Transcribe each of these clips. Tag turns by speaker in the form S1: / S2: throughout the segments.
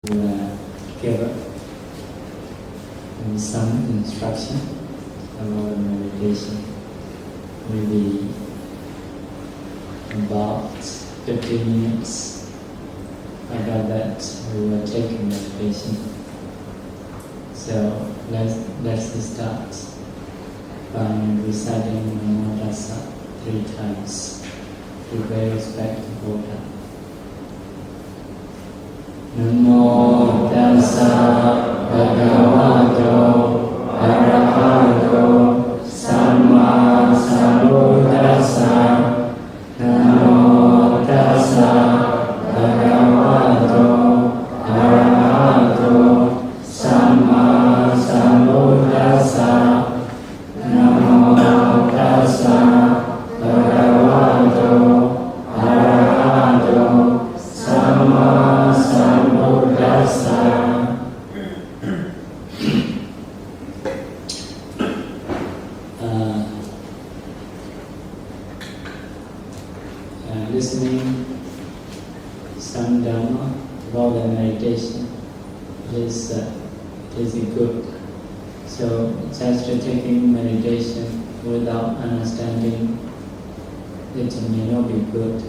S1: give some instruction about meditation. Maybe about 15 minutes. After that, we will take meditation. So let's start by reciting Namo Tassa 3 times to pay respect to Buddha. Namo Tassa Bhagavato Arahato Samma Sambuddhassa. Namo Tassa Bhagavato Arahato Samma Sambuddhassa. Namo Tassa Bhagavato Arahato Samma Sambuddhassa. Listening some Dhamma about the meditation is good. So just taking meditation without understanding it may not be good.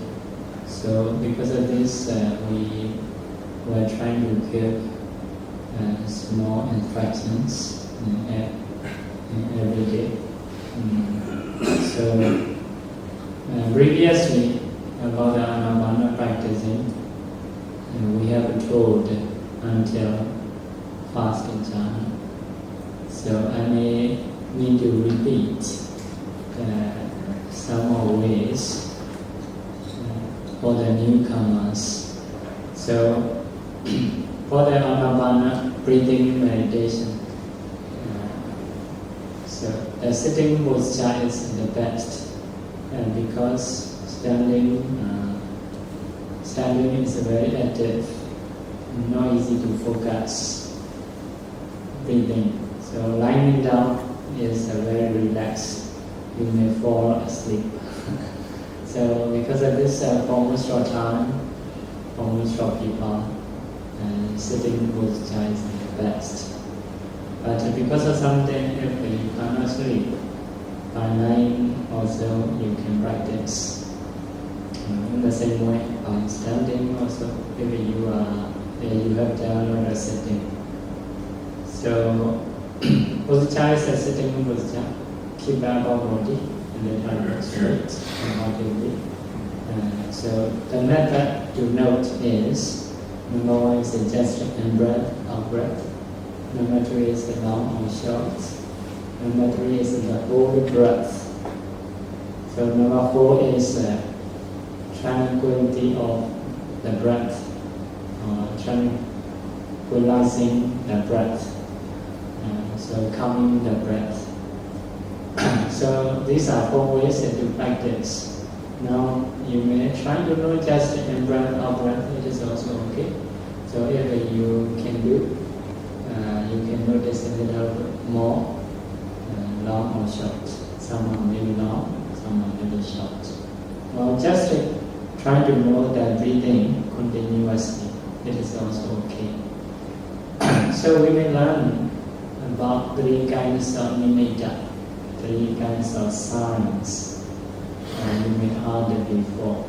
S1: So because of this, we were trying to give small instructions every day. So previously about the Anapana practicing, we have told until fast jhana. So I may need to repeat some more ways for the newcomers. So for the Anapana breathing meditation, so the sitting posture is the best, because standing is very active, not easy to focus breathing. So lying down is very relaxed. You may fall asleep. So because of this, for most of time, for most of people, sitting posture is the best. But because of something, if you cannot sleep, by lying also you can practice. In the same way, by standing also, if you have done a sitting. So posture is a sitting posture. Keep the upper body and then turn straight and body. So the method to note is: number 1 is just in-breath, out-breath. Number 2 is the long or short. Number 3 is the whole breath. So number 4 is tranquility of the breath, tranquilizing the breath. So calming the breath. So these are 4 ways to practice. Now you may try to know just in-breath, out-breath. It is also okay. So if you can do, you can notice a little more long or short. Some are maybe long, some are maybe short. Well, just try to know that breathing continuously. It is also okay. So we may learn about 3 kinds of nimitta, 3 kinds of signs. You may heard it before.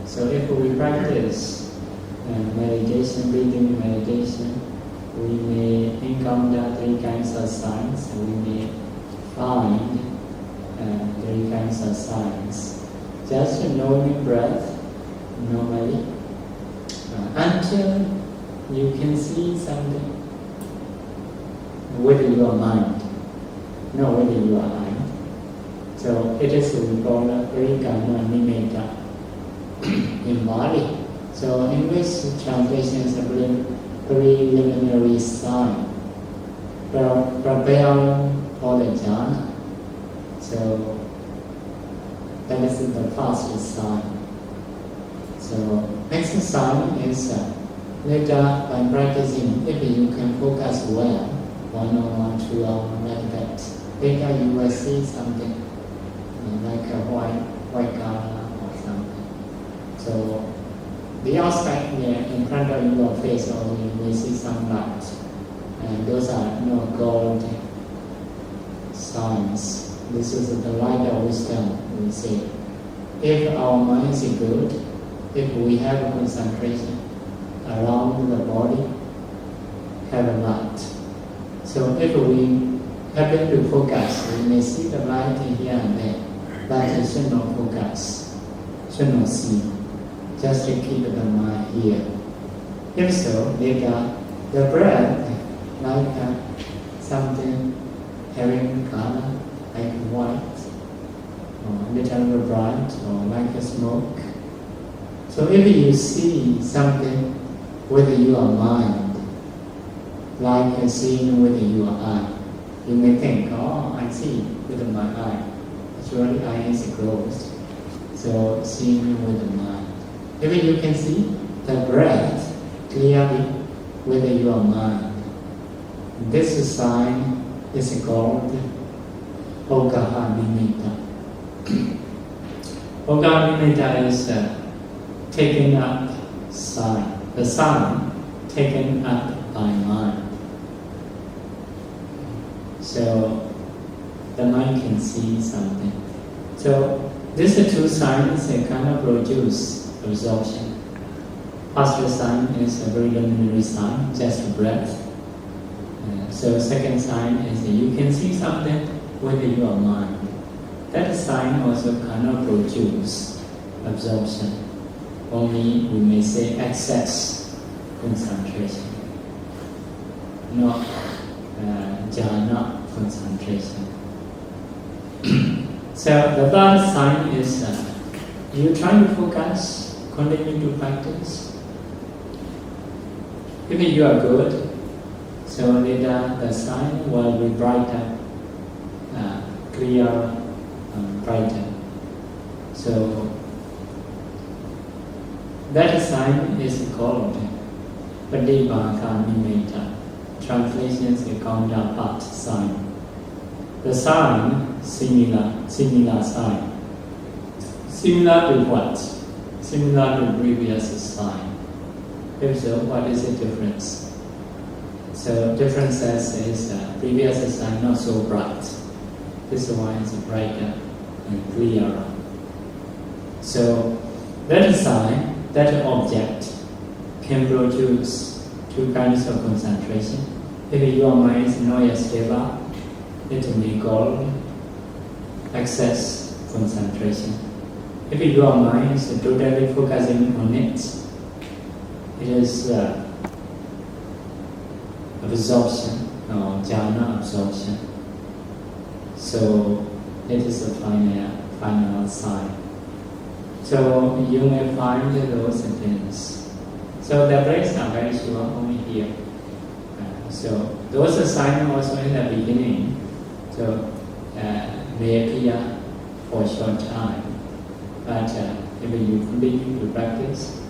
S1: So if we practice meditation, breathing meditation, we may encounter 3 kinds of signs. We may find 3 kinds of signs. Just knowing breath normally until you can see something with your mind, not with your eye. So it is we call Rikana Nimitta in Bali. So English translation is a preliminary sign, preparing for the jhana. So that is the first sign. So next sign is later by practicing, if you can focus well, 1 or 2 hours like that, later you will see something like a white color or something. So the outside there in front of your face, or you may see some light, and those are gold signs. This is the light of wisdom, we say. If our mind is good, if we have a concentration around the body, have a light. So if we happen to focus, we may see the light here and there, but it should not focus, should not see. Just to keep the mind here. If so, later the breath, like something having color, like white, or little bright, or like a smoke. So if you see something with your mind, like seeing with your eye, you may think, oh, I see with my eye. Actually, eye is closed. So seeing with the mind. If you can see the breath clearly with your mind, this sign is called Okāha-nimitta. Okāha-nimitta is taken up sign. The sign taken up by mind. So the mind can see something. So these two signs kind of produce absorption. First sign is a preliminary sign, just breath. So second sign is you can see something with your mind. That sign also cannot produce absorption. Only we may say excess concentration, not jhana concentration. So the third sign is you try to focus, continue to practice. If you are good, so later the sign will be brighter, clearer, brighter. So that sign is called Padivāka-nimitta. Translation is a counterpart sign. The sign, similar sign. Similar to what? Similar to previous sign. If so, what is the difference? So difference is previous sign not so bright. This one is brighter and clearer. So that sign, that object can produce two kinds of concentration. If your mind is not yet stable, it may call excess concentration. If your mind is totally focusing on it, it is absorption or jhana absorption. So it is a final sign. So you may find those things. So the breaks are very sure only here. So those signs also in the beginning. So may appear for a short time. But if you continue to practice,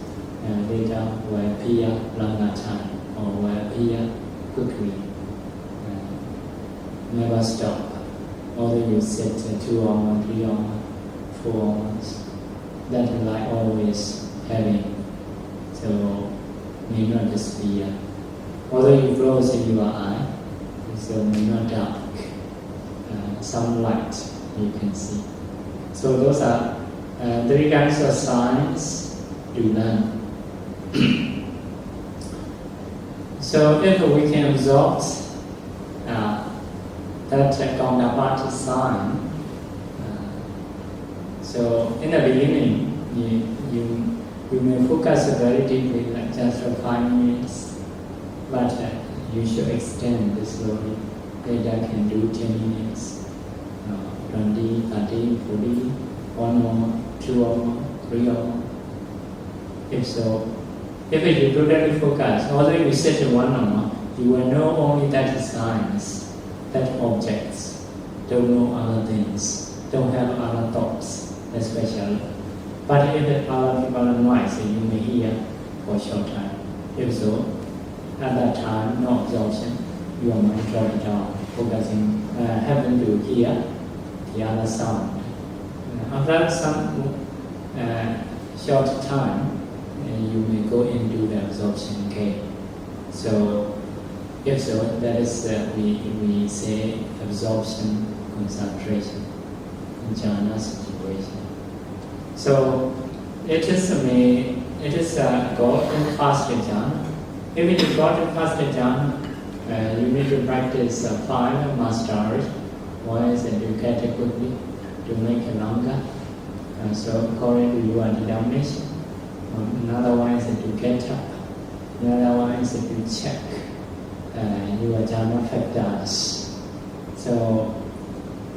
S1: later will appear longer time or will appear quickly. Never stop. Although you sit 2 hours, 3 hours, 4 hours, that light always having. So may not disappear. Although you close your eye, so may not dark. Some light you can see. So those are 3 kinds of signs to learn. So if we can absorb that counterpart sign, so in the beginning you may focus very deeply, like just for 5 minutes, but you should extend this slowly. Later can do 10 minutes, 20, 30, 40, 1 hour, 2 hours, 3 hours. If so, if you totally focus, although you sit 1 hour, you will know only that signs, that objects, don't know other things, don't have other thoughts, especially. But if other people are noisy, you may hear for a short time. If so, at that time, no absorption, you are mind drop it down, focusing, happen to hear the other sound. After some short time, you may go into the absorption cave. So, if so, that is we say absorption, concentration, jhana situation. So, it is got in faster jhana. If you got in faster jhana, you need to practice 5 mastery. One is educated quickly to make it longer. So according to your determination. Another one is to get up. Another one is to check your jhana factors. So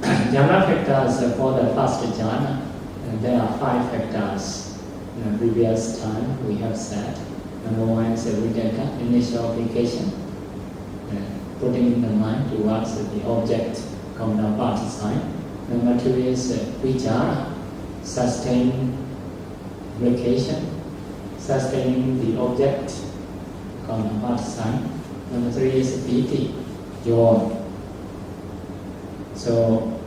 S1: jhana factors for the first jhana, there are 5 factors. In the previous time we have said. Number 1 is vidaka, initial application, putting the mind towards the object, counterpart sign. Number 2 is vichara, sustained application, sustaining the object, counterpart sign. Number 3 is piti, joy. So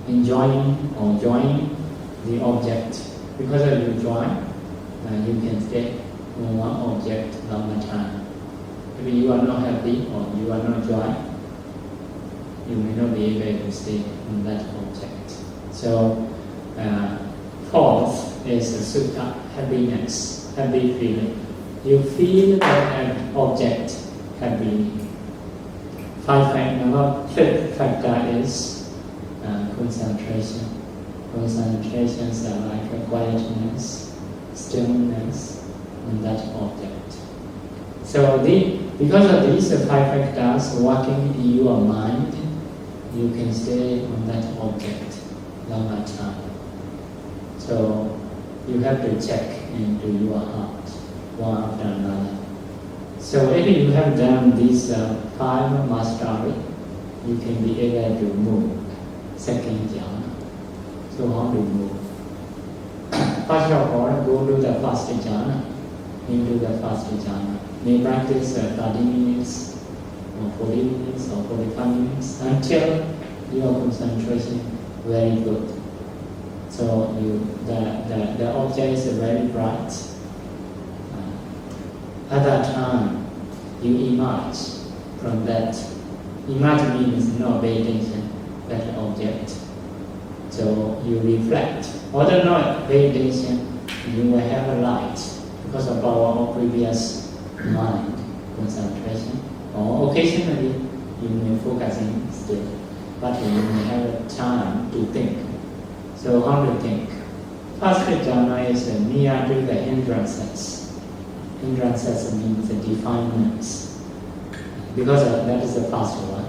S1: enjoying or joining the object. Because of you joy, you can stay on one object longer time. If you are not happy or you are not joy, you may not be able to stay on that object. So, 4th is sukha, happiness, happy feeling. You feel that object happy. 5th factor is concentration. Concentrations are like a quietness, stillness on that object. So because of these 5 factors working in your mind, you can stay on that object longer time. So you have to check into your heart one after another. So if you have done these 5 mastery, you can be able to move second jhana. So how to move? First of all, go to the first jhana, into the first jhana. May practice 30 minutes, or 40 minutes, or 45 minutes, until your concentration very good. So the object is very bright. At that time, you emerge from that. Emerge means not pay attention that object. So you reflect. Although not pay attention, you will have a light because of our previous mind concentration. Or occasionally you may focusing still, but you may have time to think. So how to think? First jhana is near to the hindrances. Hindrances means the defilements. Because that is the first one.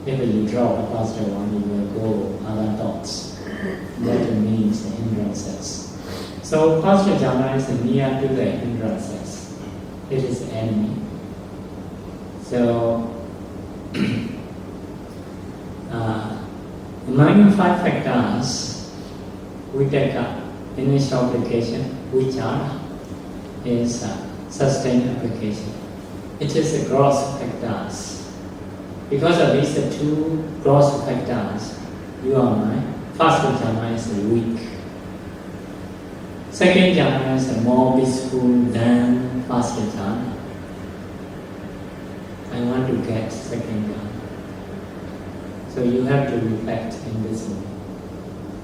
S1: If you drop the first one, you will go other thoughts. That means the hindrances. So first jhana is near to the hindrances. It is enemy. So among 5 factors, we take initial application, vichara is sustained application. It is the gross factors. Because of these 2 gross factors, your mind, first jhana is weak. Second jhana is more peaceful than first jhana. I want to get second jhana. So you have to reflect in this way.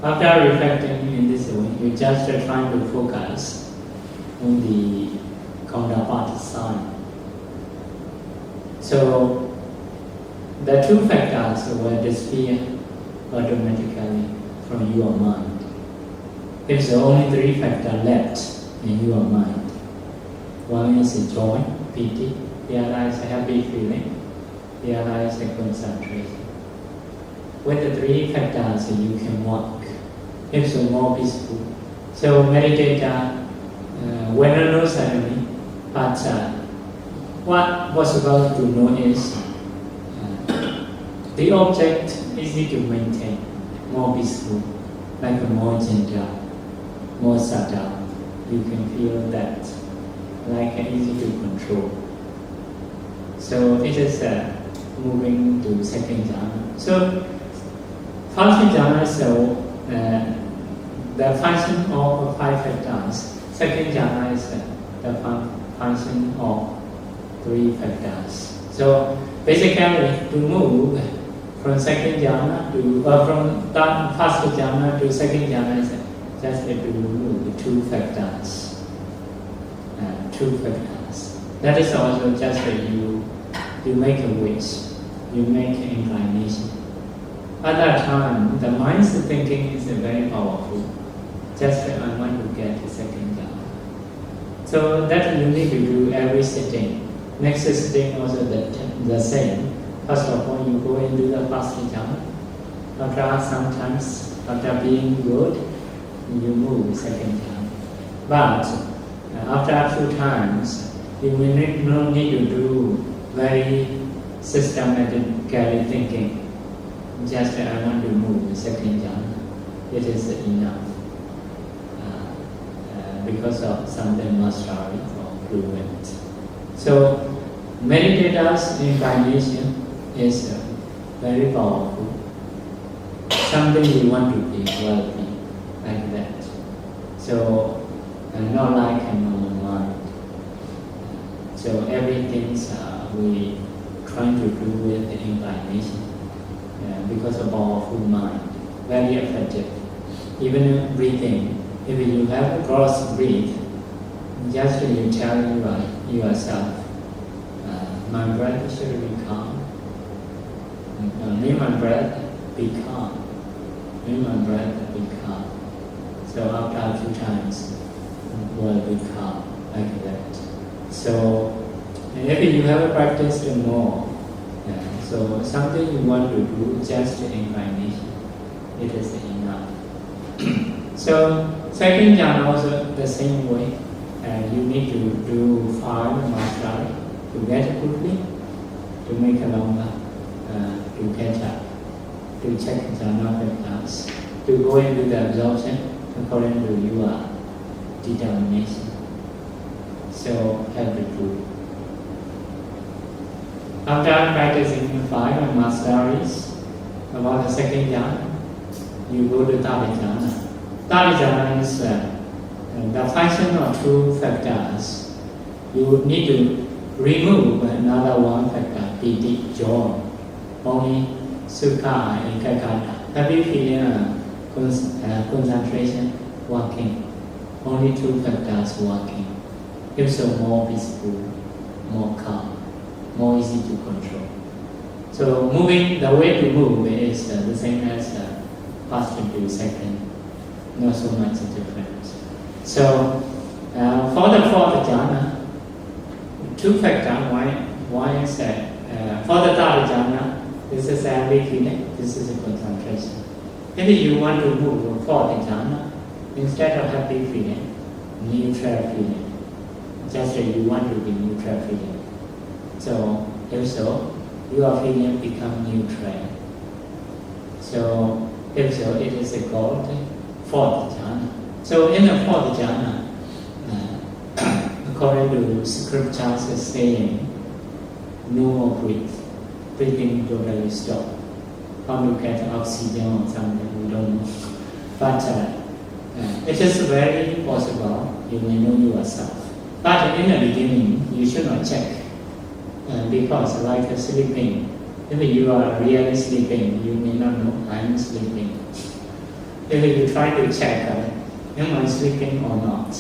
S1: After reflecting in this way, you just try to focus on the counterpart sign. So the 2 factors will disappear automatically from your mind. If there are only 3 factors left in your mind, one is joy, pity, the other is a happy feeling, the other is a concentration. With the 3 factors, you can work. It's more peaceful. So meditator, when not suddenly, but what possible to know is the object easy to maintain, more peaceful, like a more gentle, more subtle. You can feel that, like easy to control. So it is moving to second jhana. So first jhana is the function of 5 factors. Second jhana is the function of three factors. So basically, to move from second jhana from first jhana to second jhana is just to remove two factors. That is also just you make a wish, you make an inclination. At that time, the mind's thinking is very powerful. Just I want to get a second jhana. So that you need to do every sitting. Next sitting also the same. First of all, you go and do the first jhana. After being good, you move second jhana. But after a few times, you will no need to do very systematically thinking. Just I want to move the second jhana. It is enough. Because of something mastery or fluent. So meditator's inclination is very powerful. Something you want to be wealthy, like that. So not like a normal mind. So everything we trying to do with the inclination because of powerful mind, very effective. Even breathing. If you have a cross breath, just you tell yourself, my breath should be calm. May my breath be calm. May my breath be calm. So after a few times, will be calm like that. So if you have practiced more, so something you want to do, just inclination, it is enough. So second jhana also the same way. You need to do 5 mastery to get quickly, to make a longer, to catch up, to check jhana factors, to go into the absorption according to your determination. So have to do. After practicing 5 masteries about the second jhana, you go to third jhana. Third jhana is the function of 2 factors. You need to remove another 1 factor, piti, joy. Only sukha and ekagata. Happy feeling, concentration, working. Only 2 factors working. If so, more peaceful, more calm, more easy to control. So moving, the way to move is the same as first to second. Not so much difference. So for the fourth jhana, 2 factors. Why is that? For the third jhana, this is happy feeling. This is a concentration. If you want to move to fourth jhana, instead of happy feeling, neutral feeling. Just you want to be neutral feeling. So if so, your feeling become neutral. So if so, it is called fourth jhana. So in the fourth jhana, according to scriptures is saying, no more breath. Breathing totally stop. How to get oxygen or something, we don't know. But it is very possible, you may know yourself. But in the beginning, you should not check. Because like sleeping, if you are really sleeping, you may not know I'm sleeping. If you try to check, am I sleeping or not?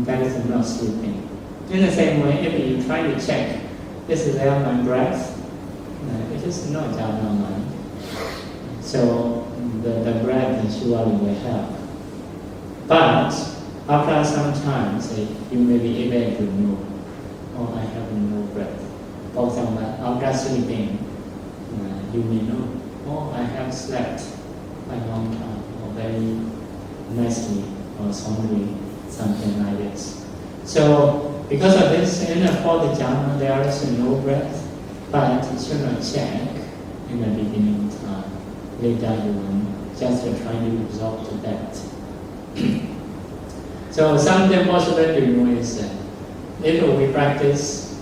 S1: That is not sleeping. In the same way, if you try to check, is there my breath? It is not jhana mind. So the breath surely will help. But after some time, you may be able to know, oh, I have no breath. For example, after sleeping, you may know, oh, I have slept a long time, or very nicely, or soundly, something like this. So, because of this, in the fourth jhana, there is no breath, but you should not check in the beginning time. Later you will just try to absorb to that. So something possible to know is if we practice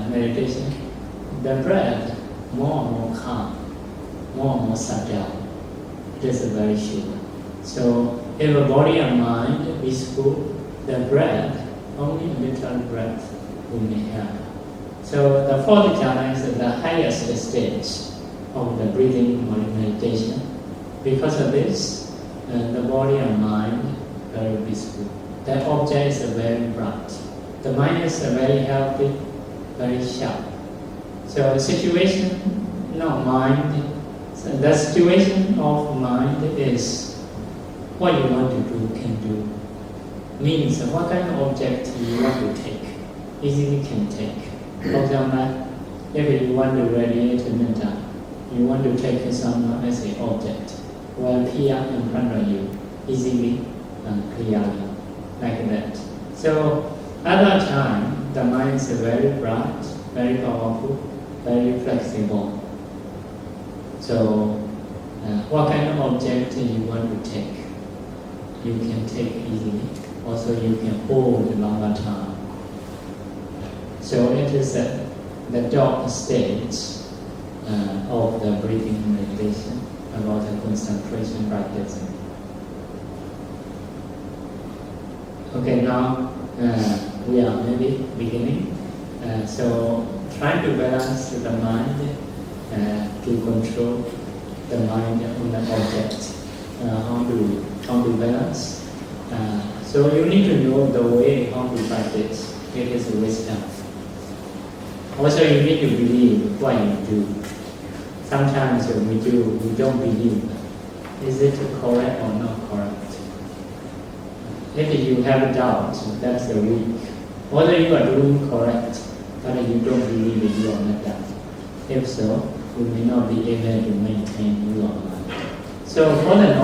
S1: meditation, the breath more and more calm, more and more subtle. It is very sure. So if the body and mind is full, the breath only a little breath we may have. So the fourth jhana is the highest stage of the breathing meditation. Because of this, the body and mind very peaceful. The object is very bright. The mind is very healthy, very sharp. So the situation, the situation of mind is what you want to do, can do. Means what kind of object you want to take, easily can take. For example, if you want to radiate metta, you want to take some as an object, will appear in front of you, easily and clearly, like that. So at that time, the mind is very bright, very powerful, very flexible. So what kind of object you want to take, you can take easily. Also you can hold a longer time. So it is the top stage of the breathing meditation about the concentration practice. Okay, now we are maybe beginning. So try to balance the mind, to control the mind on the object. How to balance. So you need to know the way how to practice. It is wisdom. Also you need to believe what you do. Sometimes we don't believe. Is it correct or not correct? If you have doubt, that's the weak. Whether you are doing correct, but you don't believe that you are not done. If so, you may not be able to maintain your mind. So for the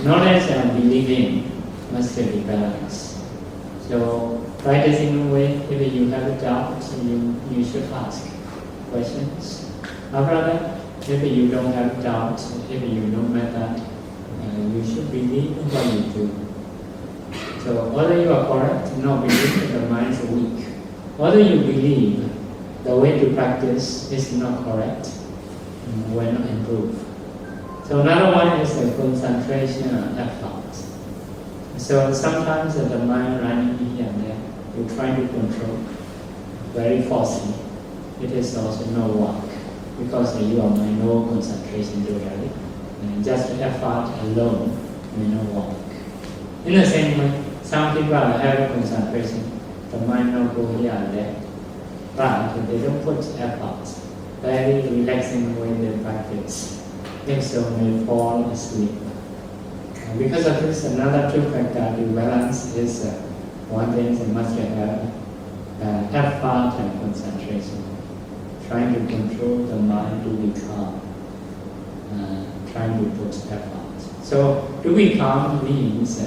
S1: knowledge and believing must be balanced. So practicing way, if you have a doubt, you should ask questions. After that, if you don't have doubt, if you know method, you should believe what you do. So whether you are correct, not believe, the mind is weak. Whether you believe the way to practice is not correct, will not improve. So another one is the concentration and effort. So sometimes the mind running here and there, you try to control very forcefully. It is also no work because you are no concentration really. And just effort alone may not work. In the same way, some people have concentration, the mind not go here and there, but they don't put effort. Very relaxing way they practice. If so, may fall asleep. Because of this, another two factor to balance is one thing they must have effort and concentration. Trying to control the mind to be calm. Trying to put effort. So to be calm means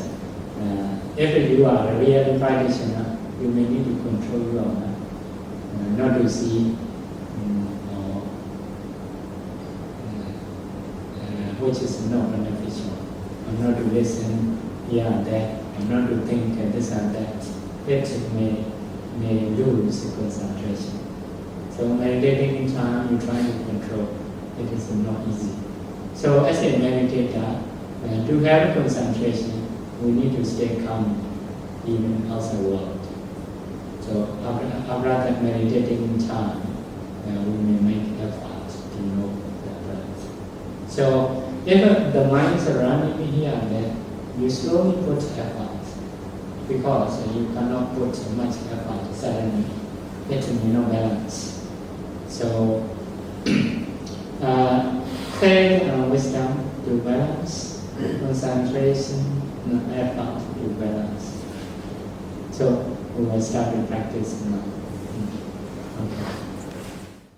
S1: if you are a real practitioner, you may need to control your mind, not to see which is not beneficial, or not to listen here and there, or not to think this and that. It may lose concentration. So meditating time, you try to control. It is not easy. So as a meditator, to have concentration, we need to stay calm even outside the world. So after that meditating time, we may make effort to know the breath. So if the mind is running here and there, you slowly put effort, because you cannot put much effort suddenly. It may not balance. So faith and wisdom to balance, concentration and effort to balance. So we will start to practice now. Okay.